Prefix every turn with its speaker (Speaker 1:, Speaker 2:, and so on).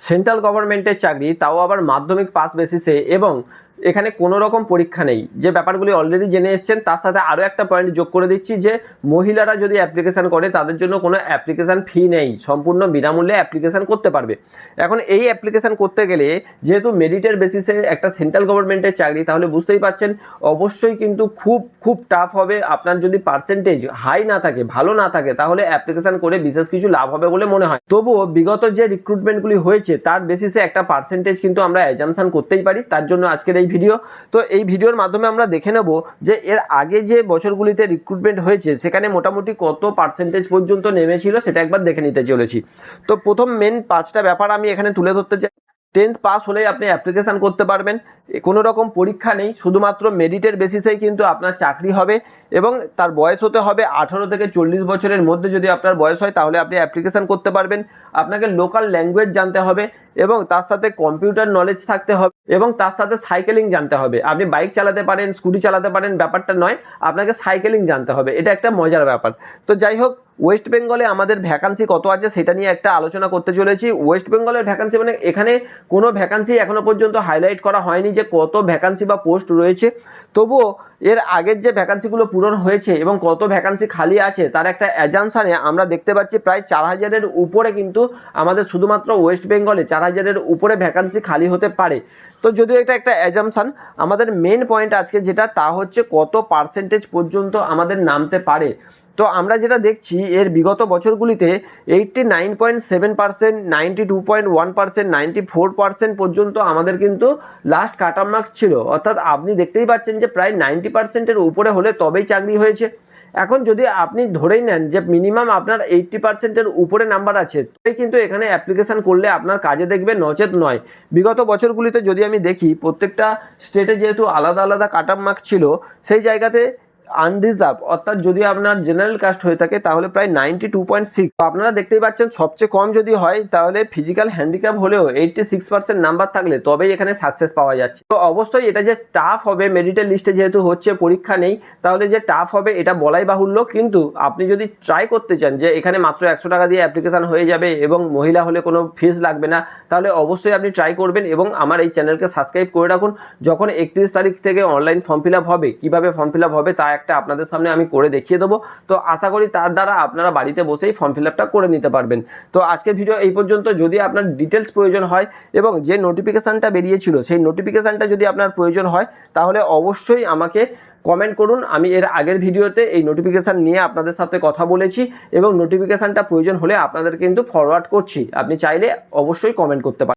Speaker 1: Central গভর্নমেন্টের চাকরি, তাও আবার মাধ্যমিক পাস বেসিসে, এবং এখানে কোনো রকম পরীক্ষা নেই। যে ব্যাপারগুলি অলরেডি জেনে এসেছেন, তার সাথে আরও একটা পয়েন্ট যোগ করে দিচ্ছি যে মহিলারা যদি অ্যাপ্লিকেশান করে তাদের জন্য কোনো অ্যাপ্লিকেশান ফি নেই, সম্পূর্ণ বিনামূল্যে অ্যাপ্লিকেশান করতে পারবে। এখন এই অ্যাপ্লিকেশান করতে গেলে যেহেতু মেরিটের বেসিসে একটা সেন্ট্রাল গভর্নমেন্টের চাকরি, তাহলে বুঝতেই পারছেন অবশ্যই কিন্তু খুব খুব টাফ হবে। আপনার যদি পার্সেন্টেজ হাই না থাকে, ভালো না থাকে, তাহলে অ্যাপ্লিকেশান করে বিশেষ কিছু লাভ হবে বলে মনে হয়। তবুও বিগত যে রিক্রুটমেন্টগুলি হয়েছে তার বেসিসে একটা পার্সেন্টেজ কিন্তু আমরা অ্যাজাম্পশন করতেই পারি। তার জন্য আজকের এই ভিডিও। তো এই ভিডিওর মাধ্যমে আমরা দেখে নেব যে এর আগে যে বছরগুলিতে রিক্রুটমেন্ট হয়েছে সেখানে মোটামুটি কত পার্সেন্টেজ পর্যন্ত নেমেছিল, সেটা একবার দেখে নিতে চলেছি। তো প্রথম মেন 5টা ব্যাপার আমি এখানে তুলে ধরতে চাই। 10th পাস হলেই আপনি অ্যাপ্লিকেশান করতে পারবেন, কোনো রকম পরীক্ষা নেই, শুধুমাত্র মেরিটের বেসিসেই কিন্তু আপনার চাকরি হবে, এবং তার বয়স হতে হবে 18 থেকে 40 বছরের মধ্যে। যদি আপনার বয়স হয় তাহলে আপনি অ্যাপ্লিকেশান করতে পারবেন। আপনাকে লোকাল ল্যাঙ্গুয়েজ জানতে হবে, এবং তার সাথে কম্পিউটার নলেজ থাকতে হবে, এবং তার সাথে সাইকেলিং জানতে হবে। আপনি বাইক চালাতে পারেন, স্কুটি চালাতে পারেন, ব্যাপারটা নয়, আপনাকে সাইকেলিং জানতে হবে। এটা একটা মজার ব্যাপার। তো যাই হোক, ওয়েস্ট বেঙ্গলে আমাদের ভ্যাকান্সি কত আছে সেটা নিয়ে একটা আলোচনা করতে চলেছি। ওয়েস্ট বেঙ্গলের ভ্যাকান্সি মানে এখানে কোনো ভ্যাকান্সি এখনো পর্যন্ত হাইলাইট করা হয়নি যে কত ভ্যাকান্সি বা পোস্ট রয়েছে। তবুও এর আগের যে ভ্যাকান্সিগুলো পূরণ হয়েছে এবং কত ভ্যাকান্সি খালি আছে তার একটা অ্যাজাম্পশনে আমরা দেখতে পাচ্ছি প্রায় 4000-এর উপরে কিন্তু আমাদের শুধুমাত্র ওয়েস্ট বেঙ্গলে 4000-এর উপরে ভ্যাকান্সি খালি হতে পারে। তো যদিও এটা একটা অ্যাজাম্পশন, আমাদের মেন পয়েন্ট আজকে যেটা তা হচ্ছে কত পার্সেন্টেজ পর্যন্ত আমাদের নামতে পারে। তো আমরা যেটা দেখছি এর বিগত বছরগুলিতে 89.7%, 92.1%, 94% পর্যন্ত আমাদের কিন্তু লাস্ট কাট অফ মার্কস ছিল। অর্থাৎ আপনি দেখতেই পাচ্ছেন যে প্রায় 90%-এর উপরে হলে তবেই চাকরি হয়েছে। এখন যদি আপনি ধরেই নেন যে মিনিমাম আপনার 80%-এর উপরে নাম্বার আছে, তবেই কিন্তু এখানে অ্যাপ্লিকেশান করলে আপনার কাজে দেখবে, নচেত নয়। বিগত বছরগুলিতে যদি আমি দেখি প্রত্যেকটা স্টেটে যেহেতু আলাদা আলাদা কাট অফ মার্কস ছিল, সেই জায়গাতে আনরিজার্ভ অর্থাৎ যদি আপনার জেনারেল কাস্ট হয়ে থাকে তাহলে প্রায় 92.6। আপনারা দেখতেই পাচ্ছেন সবচেয়ে কম যদি হয় তাহলে ফিজিক্যাল হ্যান্ডিক্যাপ হলেও 86% নাম্বার থাকলে তবেই এখানে সাকসেস পাওয়া যাচ্ছে। তো অবশ্যই এটা যে টাফ হবে, মেরিটের লিস্টে যেহেতু হচ্ছে, পরীক্ষা নেই, তাহলে যে টাফ হবে এটা বলাই বাহুল্য। কিন্তু আপনি যদি ট্রাই করতে চান যে এখানে মাত্র 100 টাকা দিয়ে অ্যাপ্লিকেশান হয়ে যাবে এবং মহিলা হলে কোনো ফিস লাগবে না, তাহলে অবশ্যই আপনি ট্রাই করবেন। এবং আমার এই চ্যানেলকে সাবস্ক্রাইব করে রাখুন। যখন 31 তারিখ থেকে অনলাইন ফর্ম ফিল আপ হবে, কীভাবে ফর্ম ফিল আপ হবে তা একটা আপনাদের সামনে আমি করে দেখিয়ে দেবো। তো আশা করি তার দ্বারা আপনারা বাড়িতে বসেই ফর্ম ফিল আপটা করে নিতে পারবেন। তো আজকের ভিডিও এই পর্যন্ত। যদি আপনার ডিটেলস প্রয়োজন হয় এবং যে নোটিফিকেশানটা বেরিয়েছিল সেই নোটিফিকেশানটা যদি আপনার প্রয়োজন হয় তাহলে অবশ্যই আমাকে কমেন্ট করুন। আমি এর আগের ভিডিওতে এই নোটিফিকেশান নিয়ে আপনাদের সাথে কথা বলেছি, এবং নোটিফিকেশানটা প্রয়োজন হলে আপনাদের কিন্তু ফরওয়ার্ড করছি। আপনি চাইলে অবশ্যই কমেন্ট করতে পারেন।